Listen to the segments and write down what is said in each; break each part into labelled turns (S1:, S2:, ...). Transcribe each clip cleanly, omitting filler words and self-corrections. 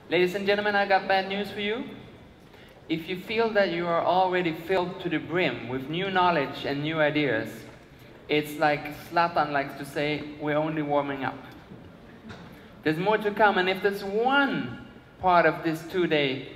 S1: Ladies and gentlemen, I got bad news for you. If you feel that you are already filled to the brim with new knowledge and new ideas, it's like Zlatan likes to say, we're only warming up. There's more to come, and if there's one part of this two-day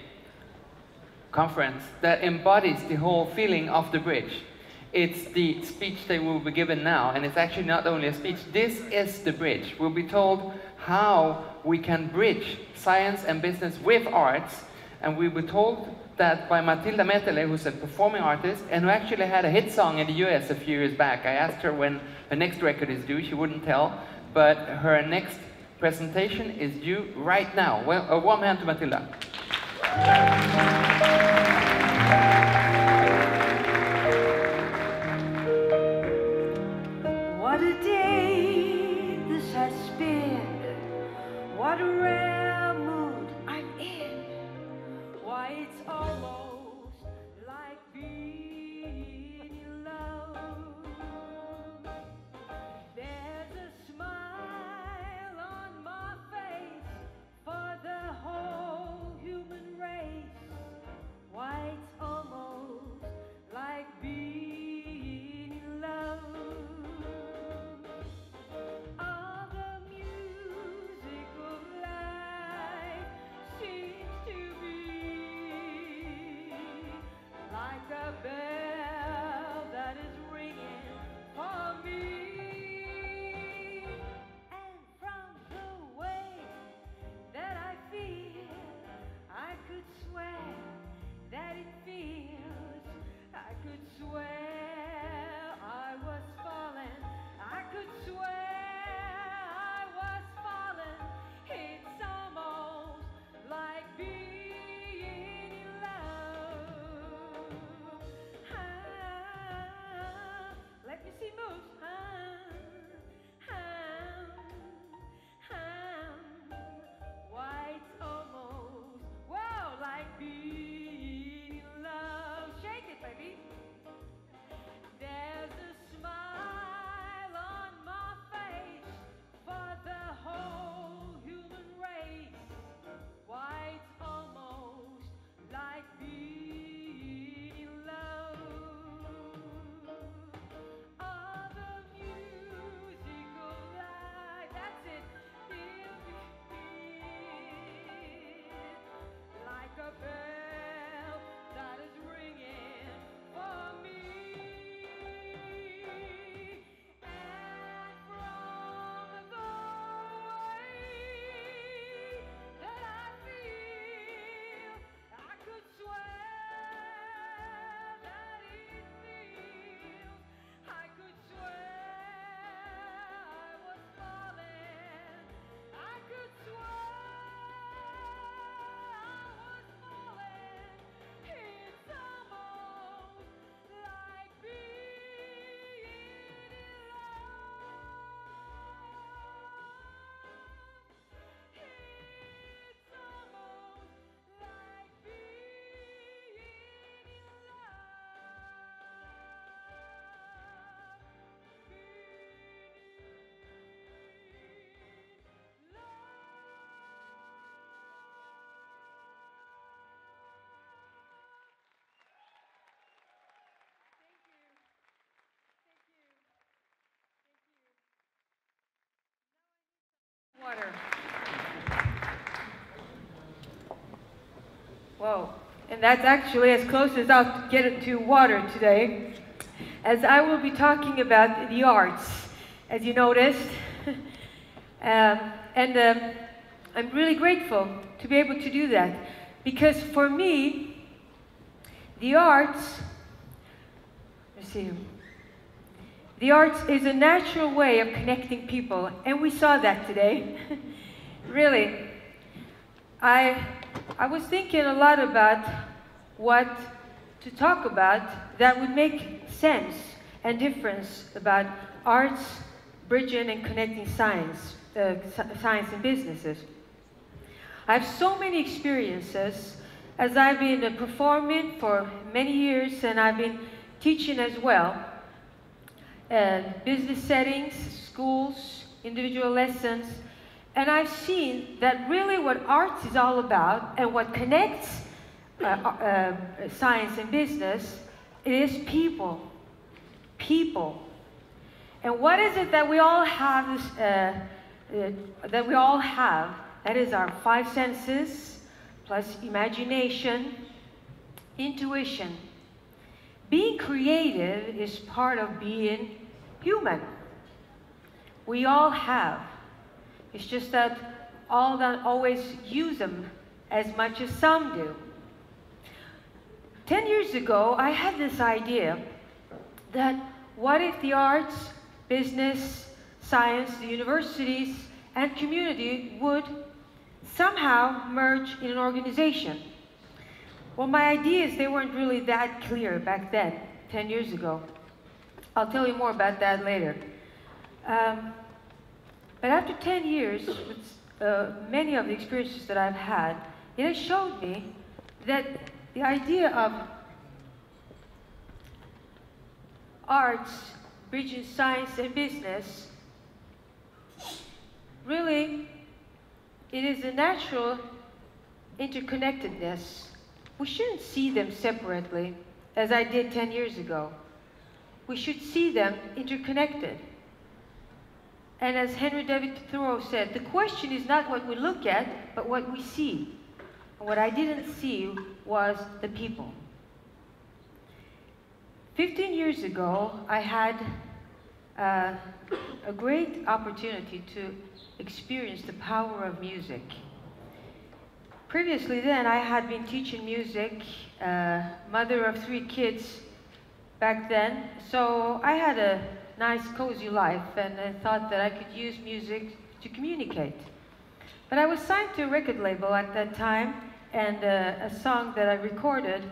S1: conference that embodies the whole feeling of the bridge, it's the speech that will be given now, and it's actually not only a speech, this is the bridge. We'll be told how we can bridge science and business with arts, and we were told that by Matilda Mettälä, who's a performing artist, and who actually had a hit song in the US a few years back. I asked her when her next record is due, she wouldn't tell, but her next presentation is due right now. Well, a warm hand to Matilda.
S2: What a day this has been. What a rare mood I'm in. Why, it's almost like being in love. There's a smile on my face for the whole human race. Why, it's almost like being in love. All the music of life seems to be like a bell that is ringing for me. And from the way that I feel, I could swear that it feels. I could swear I was falling. I could swear I was falling. It's almost like being in love. Let me see moves. Why, it's almost, wow, like being in love. Shake it, baby. There's a smile on my face for the whole human race. Why, it's almost like being in love. All the musical light, that's it, like a bell that is ringing for me. And from the way that I feel, I could swear that it feels. I could swear I was falling. I could swear I was falling. It's almost like being in love. It's almost like being in water. Whoa, and that's actually as close as I'll get to water today, as I will be talking about the arts, as you noticed. I'm really grateful to be able to do that, because for me, the arts, the arts is a natural way of connecting people, and we saw that today. Really. I was thinking a lot about what to talk about that would make sense and difference about arts, bridging and connecting science and businesses. I have so many experiences as I've been performing for many years, and I've been teaching as well. Business settings, schools, individual lessons, And I've seen that really what arts is all about and what connects science and business is people. People. And what is it that we all have? That is our five senses, plus imagination, intuition. Being creative is part of being human. We all have. It's just that all don't always use them as much as some do. 10 years ago, I had this idea that what if the arts, business, science, the universities, and community would somehow merge in an organization? Well, my ideas, they weren't really that clear back then, 10 years ago. I'll tell you more about that later. But after 10 years, with many of the experiences that I've had, it has showed me that the idea of arts, bridging science and business, really, it is a natural interconnectedness. We shouldn't see them separately, as I did 10 years ago. We should see them interconnected. And as Henry David Thoreau said, the question is not what we look at, but what we see. And what I didn't see was the people. 15 years ago, I had a great opportunity to experience the power of music. Previously then, I had been teaching music, mother of 3 kids back then, so I had a nice, cozy life, and I thought that I could use music to communicate. But I was signed to a record label at that time, and a song that I recorded,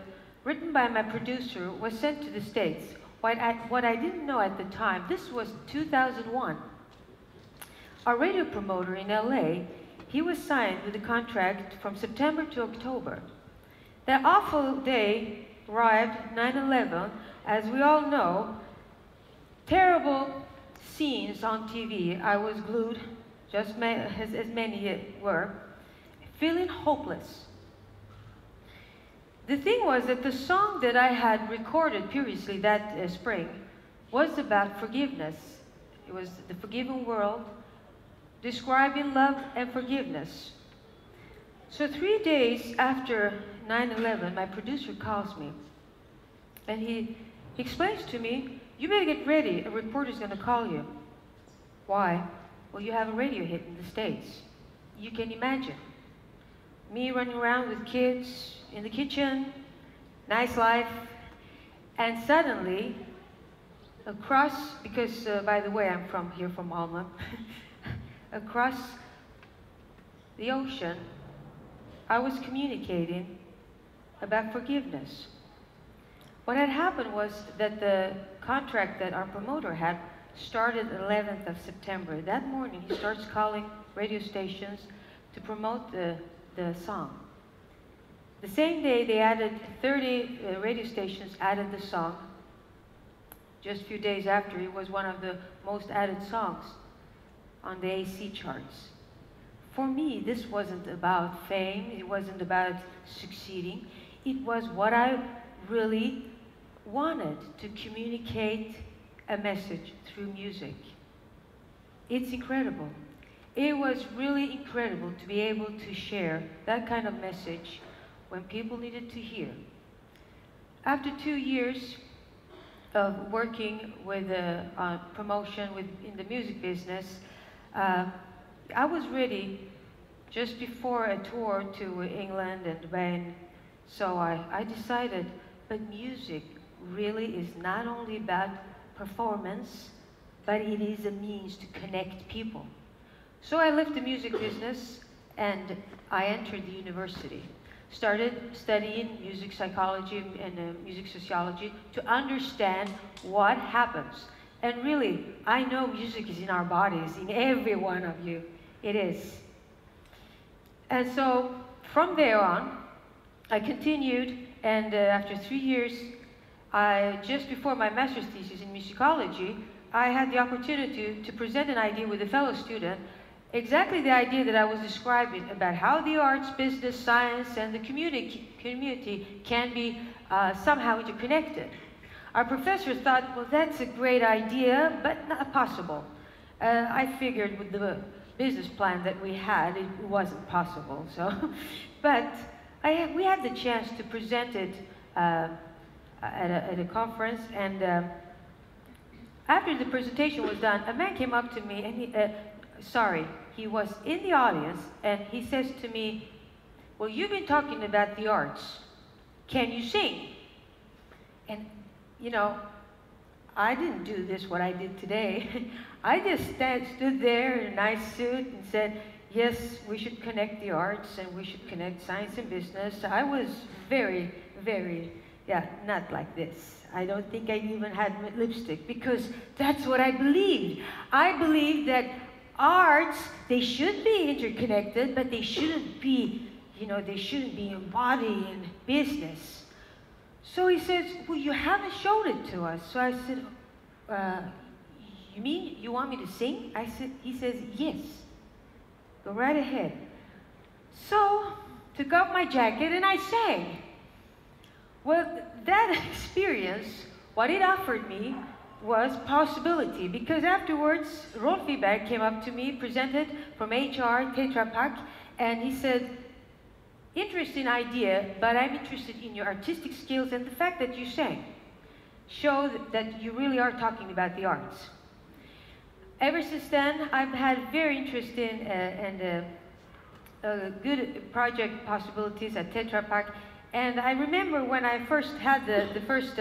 S2: written by my producer, was sent to the States. What I didn't know at the time, this was 2001. Our radio promoter in LA, he was signed with a contract from September to October. That awful day arrived, 9/11, as we all know. Terrible scenes on TV. I was glued, just as many were, feeling hopeless. The thing was that the song that I had recorded previously that spring was about forgiveness. It was the forgiven world, describing love and forgiveness. So 3 days after 9/11, my producer calls me, and he explains to me, "You better get ready, a reporter's going to call you." Why? Well, you have a radio hit in the States. You can imagine. Me running around with kids in the kitchen, nice life, and suddenly, across, because by the way, I'm from Alma, across the ocean, I was communicating about forgiveness. What had happened was that the contract that our promoter had started 11th of September. That morning, he starts calling radio stations to promote the song. The same day, they added 30 radio stations added the song. Just a few days after, it was one of the most added songs on the AC charts. For me, this wasn't about fame. It wasn't about succeeding. It was what I really wanted, to communicate a message through music. It's incredible. It was really incredible to be able to share that kind of message when people needed to hear. After 2 years of working with promotion in the music business, I was ready just before a tour to England and Dubai. So I decided, but music really is not only about performance, but it is a means to connect people. So I left the music business and I entered the university. Started studying music psychology and music sociology to understand what happens. And really, I know music is in our bodies, in every one of you. It is. And so from there on, I continued, and after 3 years, just before my master's thesis in musicology, I had the opportunity to present an idea with a fellow student exactly the idea that I was describing about how the arts, business, science, and the community can be somehow interconnected. Our professor thought, well, that's a great idea, but not possible. I figured with the business plan that we had, it wasn't possible. So, but we had the chance to present it at a conference, and after the presentation was done, a man came up to me, and he was in the audience, and he says to me, well, you've been talking about the arts. Can you sing? And, you know, I didn't do this, what I did today. I just stood there in a nice suit and said, yes, we should connect the arts, and we should connect science and business. I was very, very, not like this. I don't think I even had lipstick, because that's what I believed. I believed that arts, they should be interconnected, but they shouldn't be, they shouldn't be embodying business. So he says, well, you haven't showed it to us. So I said, you mean you want me to sing? He says, yes. Go right ahead. So, took off my jacket and I sang. Well, that experience, what it offered me was possibility, because afterwards, Rolf Wiberg came up to me, presented from HR, Tetra Pak, and he said, interesting idea, but I'm interested in your artistic skills and the fact that you sang. Show that you really are talking about the arts. Ever since then, I've had very interesting and good project possibilities at Tetra Pak. And I remember when I first had the first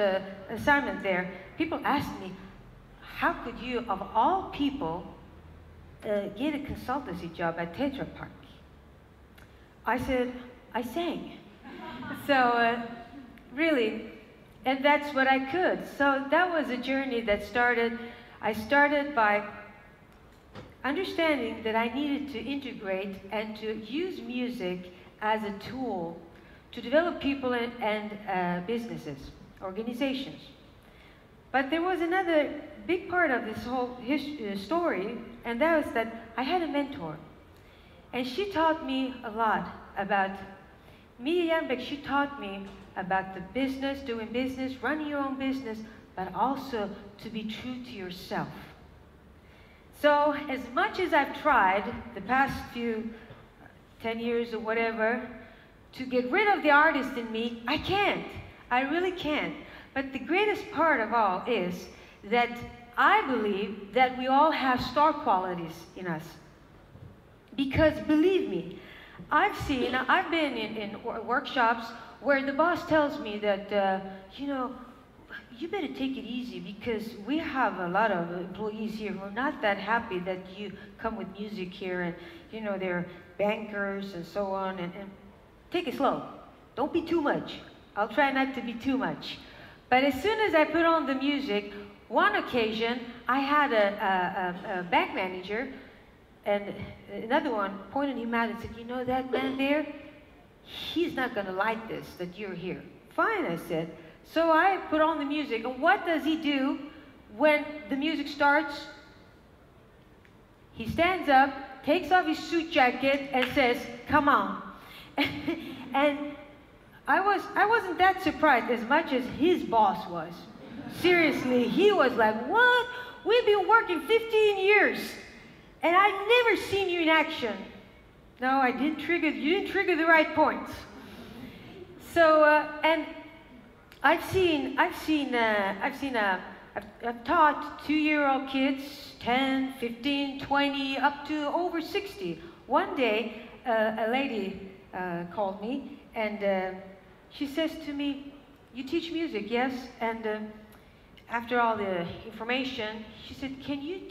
S2: assignment there, people asked me, how could you, of all people, get a consultancy job at Tetra Pak? I said, I sang. So really, and that's what I could. So that was a journey that I started by understanding that I needed to integrate and to use music as a tool to develop people and businesses, organizations. But there was another big part of this whole story, and that was that I had a mentor. And she taught me a lot about, Mia Jernbeck, she taught me about the business, doing business, running your own business, but also to be true to yourself. So as much as I've tried the past 10 years or whatever, to get rid of the artist in me, I can't. I really can't. But the greatest part of all is that I believe that we all have star qualities in us. Because believe me, I've been in workshops where the boss tells me that, you better take it easy because we have a lot of employees here who are not that happy that you come with music here, and, they're bankers and so on, and take it slow. Don't be too much. I'll try not to be too much. But as soon as I put on the music, one occasion, I had a bank manager, and another one pointed him out and said, you know that man there? He's not going to like this, that you're here. Fine, I said. So I put on the music, and what does he do when the music starts? He stands up, takes off his suit jacket, and says, come on. And I wasn't that surprised as much as his boss was. Seriously, he was like, what? We've been working 15 years, and I've never seen you in action. No, you didn't trigger the right points. So, and I've taught 2-year-old kids, 10, 15, 20, up to over 60. One day, a lady called me, and she says to me, you teach music, yes? And after all the information, she said, can you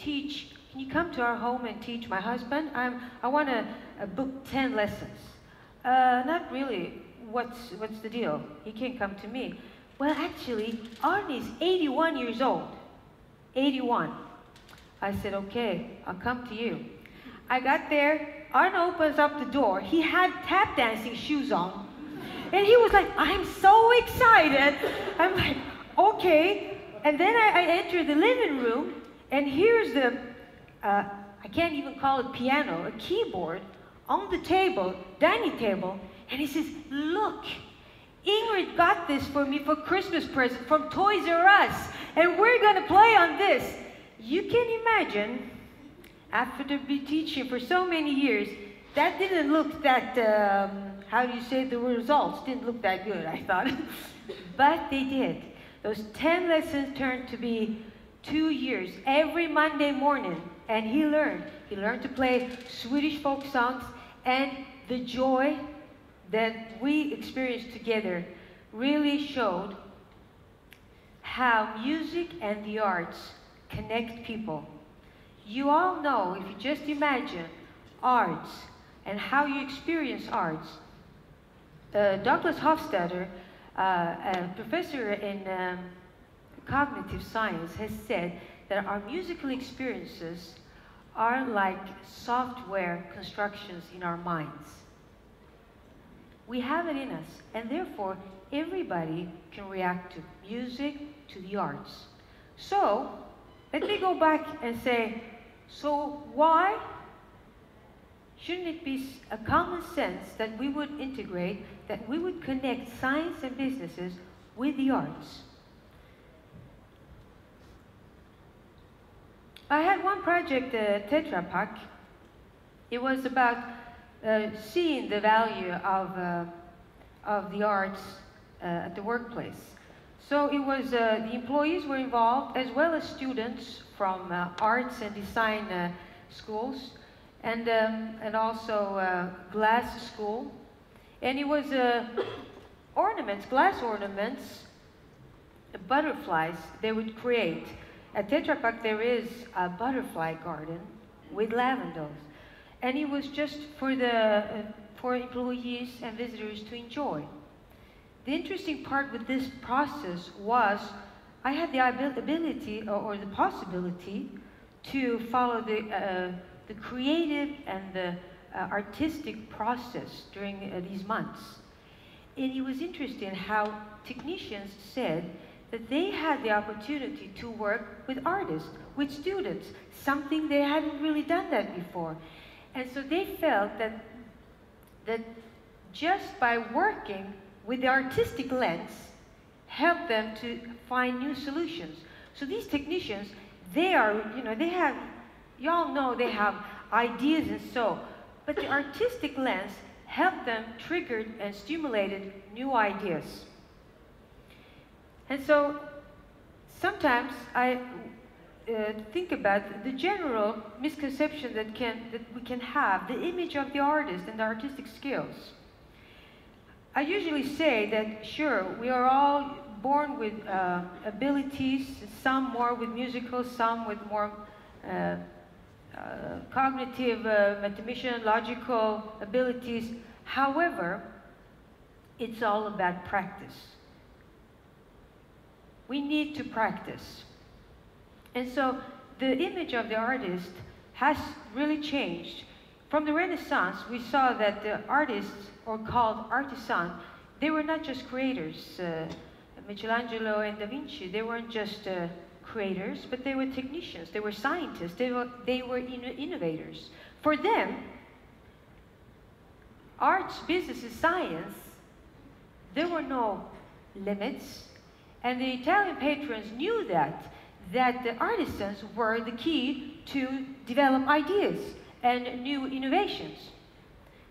S2: come to our home and teach my husband? I want to book 10 lessons. Not really. What's the deal? He can't come to me. Well, actually, Arnie's 81 years old. 81. I said, okay, I'll come to you. I got there, Arnie opens up the door. He had tap dancing shoes on. And he was like, I'm so excited. I'm like, okay. And then I enter the living room, and here's the I can't even call it piano, a keyboard on the table, dining table, and he says, look, Ingrid got this for me for Christmas present from Toys R Us, and we're gonna play on this. You can imagine, after be teaching for so many years, that didn't look that, how do you say, the results didn't look that good, I thought. But they did. Those 10 lessons turned to be 2 years, every Monday morning, and he learned. He learned to play Swedish folk songs, and the joy that we experienced together really showed how music and the arts connect people. You all know, if you just imagine arts and how you experience arts. Douglas Hofstadter, a professor in cognitive science, has said that our musical experiences are like software constructions in our minds. We have it in us, and therefore everybody can react to music, to the arts. So, let me go back and say, so why shouldn't it be a common sense that we would integrate, that we would connect science and businesses with the arts? I had one project at Tetra Pak. It was about seeing the value of the arts at the workplace. So it was the employees were involved, as well as students from arts and design schools, and also glass school. And it was ornaments, glass ornaments, butterflies they would create. At Tetra Pak there is a butterfly garden with lavenders. And it was just for for employees and visitors to enjoy. The interesting part with this process was I had the ability or the possibility to follow the creative and the artistic process during these months. And it was interesting how technicians said that they had the opportunity to work with artists, with students, something they hadn't really done that before. And so they felt that just by working with the artistic lens helped them to find new solutions. So these technicians, they are, they have, y'all know they have ideas and so, but the artistic lens helped them triggered and stimulated new ideas. And so sometimes I think about the general misconception that we can have, the image of the artist and the artistic skills. I usually say that, sure, we are all born with abilities, some more with musical, some with more cognitive, mathematician, logical abilities. However, it's all about practice. We need to practice. And so the image of the artist has really changed. From the Renaissance, we saw that the artists, or called artisans, they were not just creators. Michelangelo and Da Vinci, they weren't just creators, but they were technicians, they were scientists, they were innovators. For them, arts, business, and science, there were no limits. And the Italian patrons knew that the artisans were the key to develop ideas and new innovations.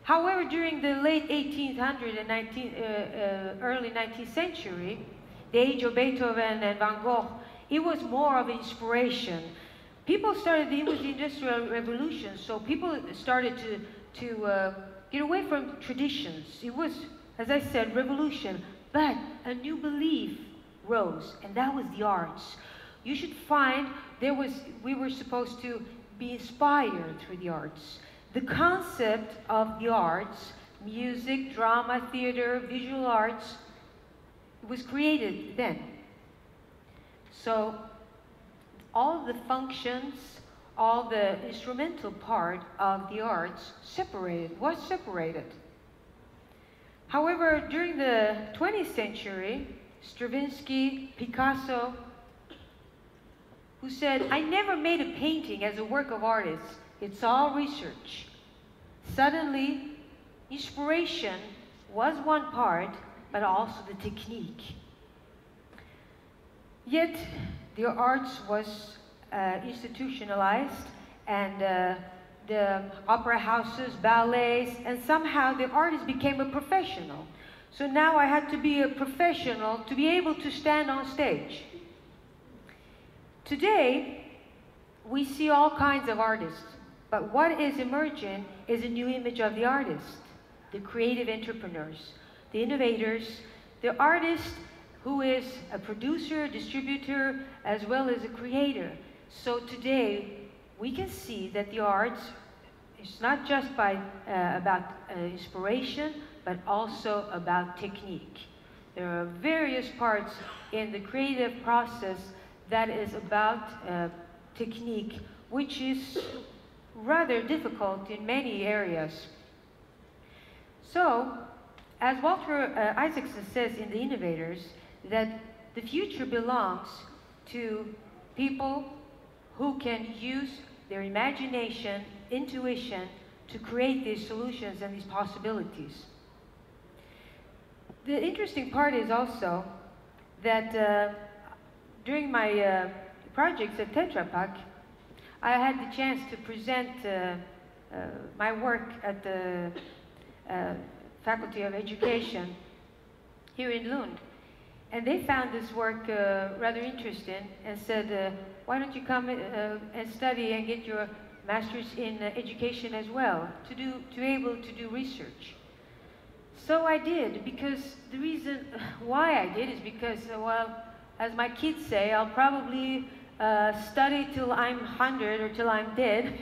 S2: However, during the late 1800s and early 19th century, the age of Beethoven and Van Gogh, it was more of inspiration. People started, it was the Industrial Revolution, so people started to get away from traditions. It was, as I said, revolution, but a new belief rose, and that was the arts. You should find we were supposed to be inspired through the arts. The concept of the arts, music, drama, theater, visual arts, was created then. So all the functions, all the instrumental part of the arts was separated. However, during the 20th century, Stravinsky, Picasso, who said, I never made a painting as a work of artists, It's all research. Suddenly, inspiration was one part, but also the technique. Yet, the arts was institutionalized, and the opera houses, ballets, and somehow the artist became a professional. So now I had to be a professional to be able to stand on stage. Today, we see all kinds of artists, but what is emerging is a new image of the artist, the creative entrepreneurs, the innovators, the artist who is a producer, distributor, as well as a creator. So today, we can see that the arts is not just about inspiration, but also about technique. There are various parts in the creative process that is about technique, which is rather difficult in many areas. So, as Walter Isaacson says in The Innovators, that the future belongs to people who can use their imagination, intuition, to create these solutions and these possibilities. The interesting part is also that during my projects at Tetra Pak, I had the chance to present my work at the Faculty of Education here in Lund. And they found this work rather interesting and said, why don't you come and study and get your master's in education as well, to be able to do research. So I did, because the reason why I did is because, well, as my kids say, I'll probably study till I'm 100 or till I'm dead.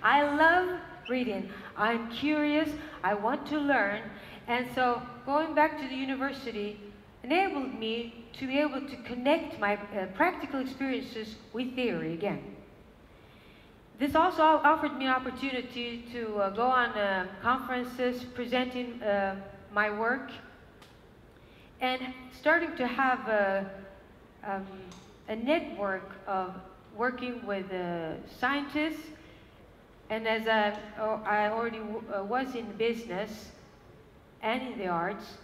S2: I love reading. I'm curious. I want to learn. And so going back to the university enabled me to be able to connect my practical experiences with theory again. This also offered me an opportunity to go on conferences presenting my work, and starting to have a network of working with scientists. And as I already was in business and in the arts,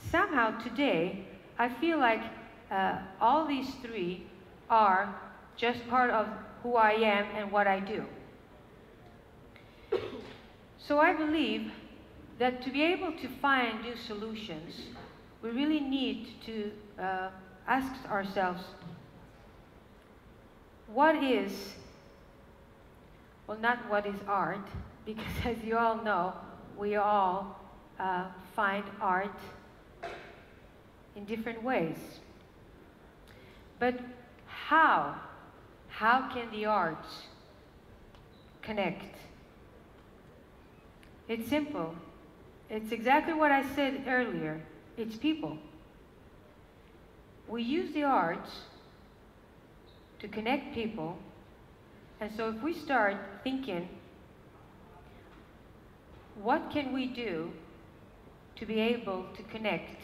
S2: somehow today I feel like all these three are just part of who I am and what I do. So I believe that to be able to find new solutions, we really need to ask ourselves, what is, well, not what is art, because as you all know, we all find art in different ways. But how can the arts connect? It's simple. It's exactly what I said earlier. It's people. We use the arts to connect people, and so if we start thinking, what can we do to be able to connect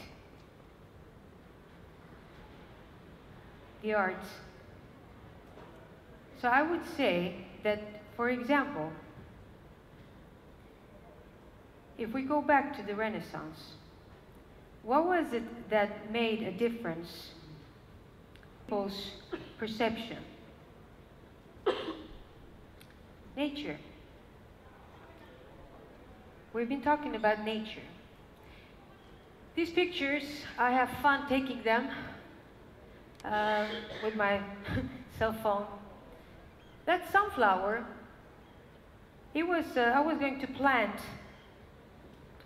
S2: the arts? So I would say that, for example, if we go back to the Renaissance, what was it that made a difference in people's perception? Nature. We've been talking about nature. These pictures, I have fun taking them with my cell phone. That sunflower, I was going to plant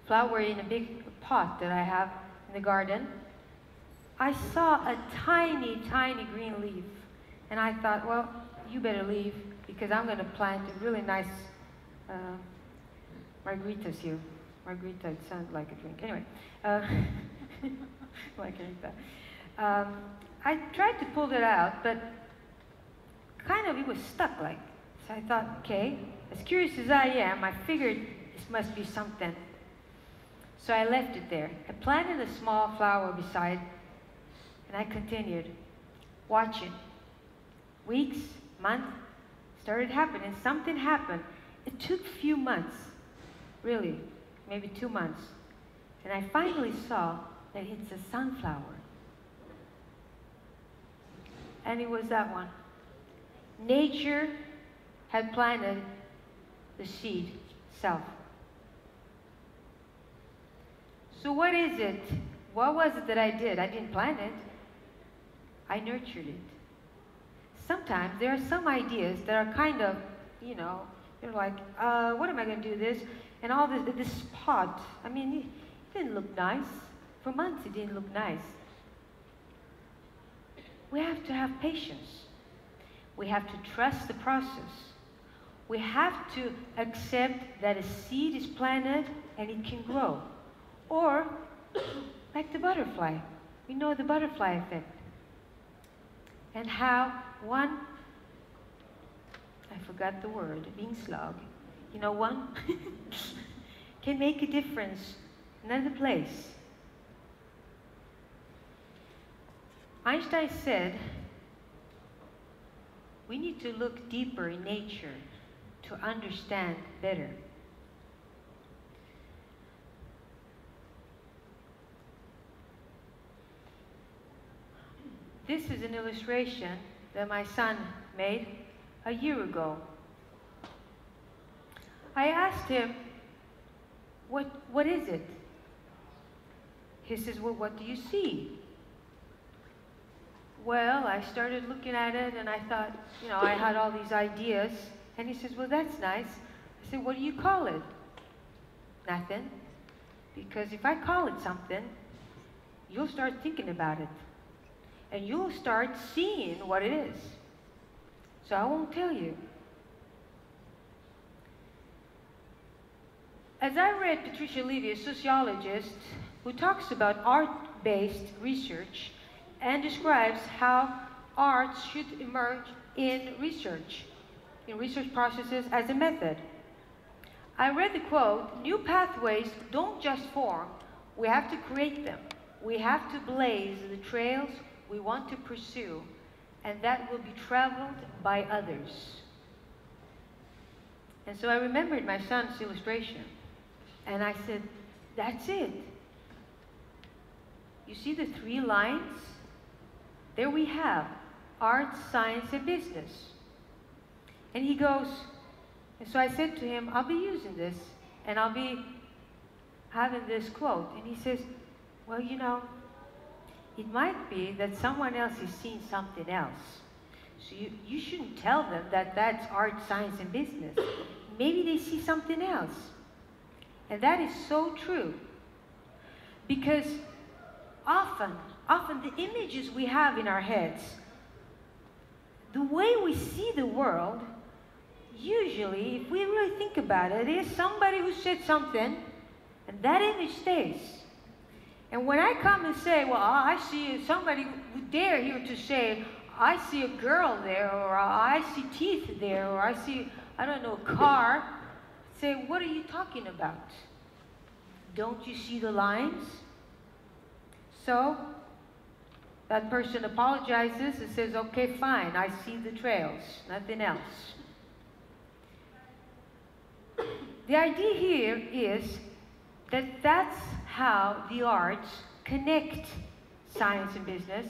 S2: flower in a big pot that I have in the garden. I saw a tiny, tiny green leaf, and I thought, well, you better leave, because I'm going to plant a really nice margaritas here. Margarita, it sounds like a drink. Anyway, margarita. I tried to pull it out, but kind of it was stuck like. So I thought, okay, as curious as I am, I figured this must be something. So I left it there. I planted a small flower beside, and I continued watching. Weeks, months, started happening. Something happened. it took a few months, really, maybe 2 months, and I finally saw that it's a sunflower. And it was that one. Nature had planted the seed itself. So what is it? What was it that I did? I didn't plant it. I nurtured it. Sometimes there are some ideas that are kind of, you know, you're like, what am I going to do this? And all this spot, I mean, it didn't look nice. For months it didn't look nice. We have to have patience. We have to trust the process. We have to accept that a seed is planted and it can grow. Or, like the butterfly. We know the butterfly effect. And how one, I forgot the word, vingslag, you know, one can make a difference in another place. Einstein said, we need to look deeper in nature to understand better. This is an illustration that my son made a year ago. I asked him, what is it? He says, well, what do you see? Well, I started looking at it and I thought, you know, I had all these ideas. And he says, well, that's nice. I said, what do you call it? Nothing. Because if I call it something, you'll start thinking about it. And you'll start seeing what it is. So I won't tell you. As I read Patricia Levy, a sociologist who talks about art-based research and describes how arts should emerge in research processes as a method. I read the quote, new pathways don't just form, we have to create them. We have to blaze the trails we want to pursue, and that will be traveled by others. And so I remembered my son's illustration, and I said, that's it. You see the 3 lines? There we have art, science, and business. And he goes, and so I said to him, I'll be using this, and I'll be having this quote. And he says, well, you know, it might be that someone else is seeing something else. So you shouldn't tell them that that's art, science, and business. Maybe they see something else. And that is so true. Because often the images we have in our heads, the way we see the world, usually, if we really think about it, is somebody who said something, and that image stays. And when I come and say, well, I see somebody would dare here to say, I see a girl there, or I see teeth there, or I see, I don't know, a car, say, what are you talking about? Don't you see the lines? So, that person apologizes and says, okay, fine, I see the trails, nothing else. The idea here is that that's how the arts connect science and business.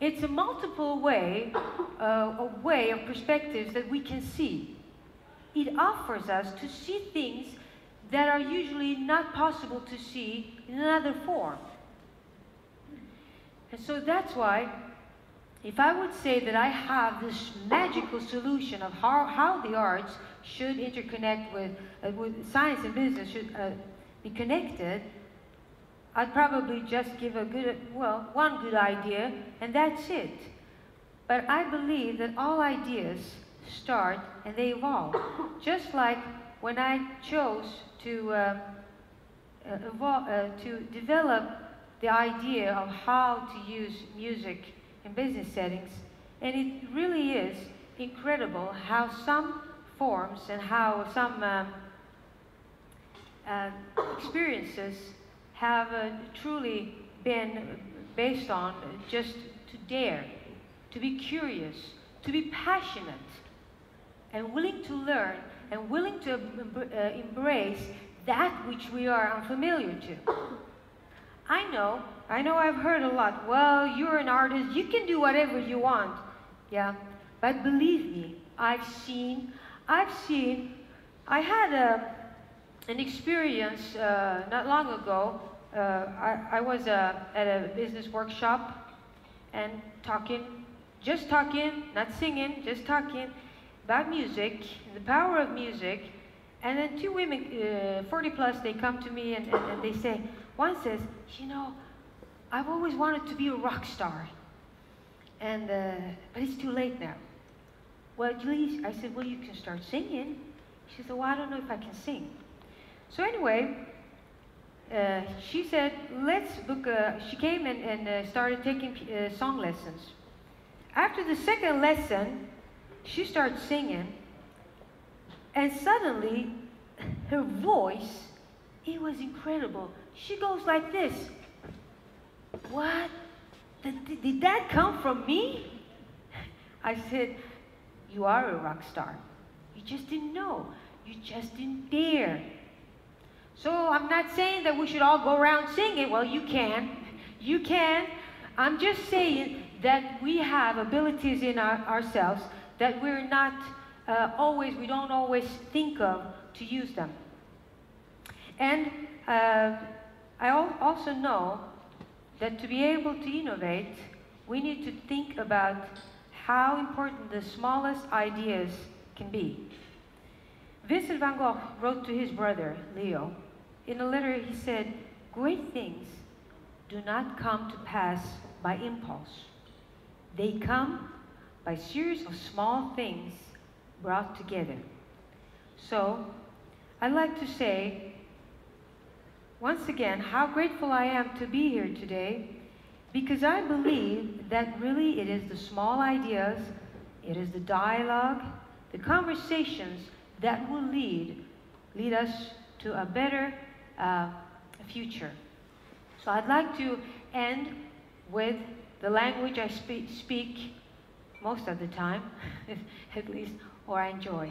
S2: It's a multiple way, of perspectives that we can see. It offers us to see things that are usually not possible to see in another form. And so that's why, if I would say that I have this magical solution of how the arts should interconnect with science and business should be connected, I'd probably just give one good idea, and that's it. But I believe that all ideas start and they evolve. Just like when I chose to develop the idea of how to use music in business settings, and it really is incredible how some forms and how some experiences have truly been based on just to dare, to be curious, to be passionate, and willing to learn and willing to embrace that which we are unfamiliar to. I know I've heard a lot, well, you're an artist, you can do whatever you want. Yeah, but believe me, I had an experience not long ago. I was at a business workshop and just talking, not singing, just talking about music, the power of music. And then two women, 40 plus, they come to me and they say, one says, you know, I've always wanted to be a rock star, but it's too late now. Well, I said, well, you can start singing. She said, well, I don't know if I can sing. So anyway, she said, let's book she came and started taking song lessons. After the second lesson, she started singing, and suddenly, her voice, it was incredible. She goes like this. What? Did that come from me? I said, you are a rock star. You just didn't know. You just didn't dare. So I'm not saying that we should all go around singing. Well, you can. You can. I'm just saying that we have abilities in ourselves that we're not we don't always think of to use them. And I also know that to be able to innovate, we need to think about how important the smallest ideas can be. Vincent van Gogh wrote to his brother, Leo. In a letter he said, great things do not come to pass by impulse. They come by a series of small things brought together. So, I'd like to say, once again, how grateful I am to be here today, because I believe that really it is the small ideas, it is the dialogue, the conversations that will lead us to a better future. So I'd like to end with the language I speak most of the time, at least, or I enjoy.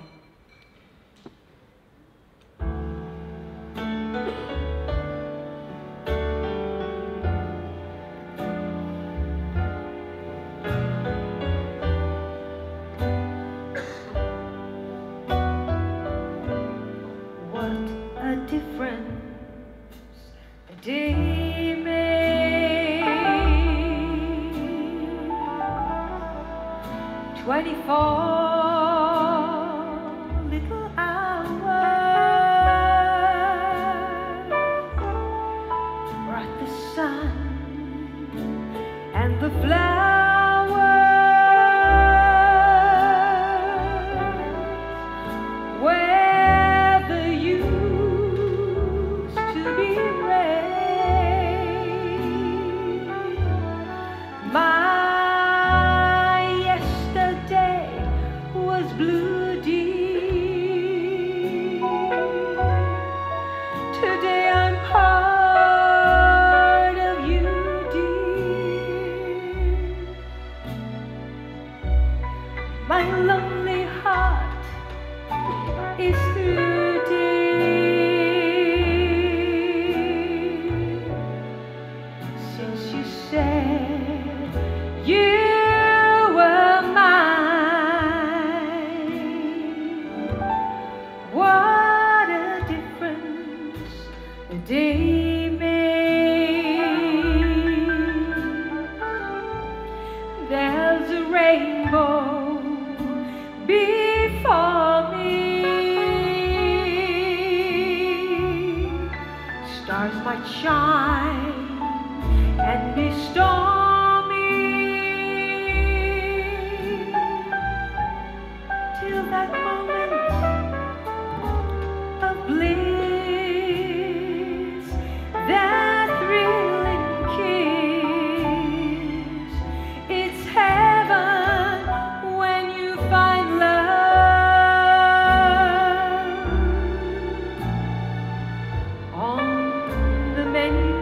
S2: What a difference a day made. 24 little hours brought the sun and the flowers where there used to be rain. My yesterday was blue deep. Today I'm part of you, dear. My lonely heart is through, dear, since you said you were mine. What a difference a day made. There's a rainbow before me. Stars might shine and be stormy till that moment of bliss, that thrilling kiss. It's heaven when you find love on the menu.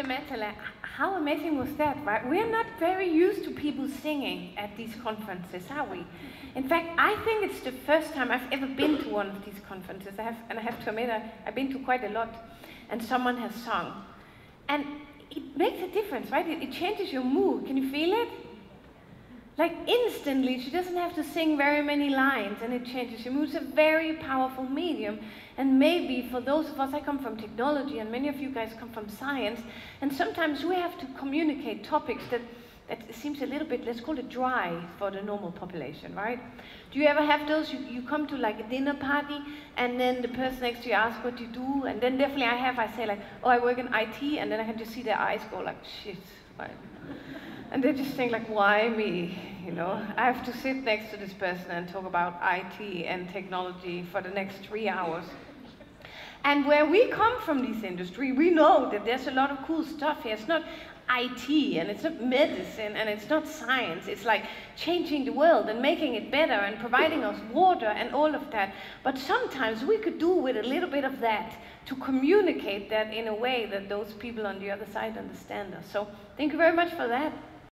S3: Mettälä, how amazing was that, right? We're not very used to people singing at these conferences, are we? In fact, I think it's the first time I've ever been to one of these conferences. I have to admit, I've been to quite a lot, and someone has sung. And it makes a difference, right? It changes your mood. Can you feel it? Like instantly, she doesn't have to sing very many lines, and it changes your mood. It's a very powerful medium. And maybe for those of us, I come from technology, and many of you guys come from science, and sometimes we have to communicate topics that seems a little bit, let's call it dry for the normal population, right? Do you ever have those, you come to like a dinner party, and then the person next to you asks what you do, and then definitely I say like, oh, I work in IT, and then I can just see their eyes go like, shit, right? And they just think like, why me? You know, I have to sit next to this person and talk about IT and technology for the next 3 hours. And where we come from this industry, we know that there's a lot of cool stuff here. It's not IT, and it's not medicine, and it's not science. It's like changing the world and making it better and providing us water and all of that. But sometimes we could do with a little bit of that to communicate that in a way that those people on the other side understand us. So thank you very much for that.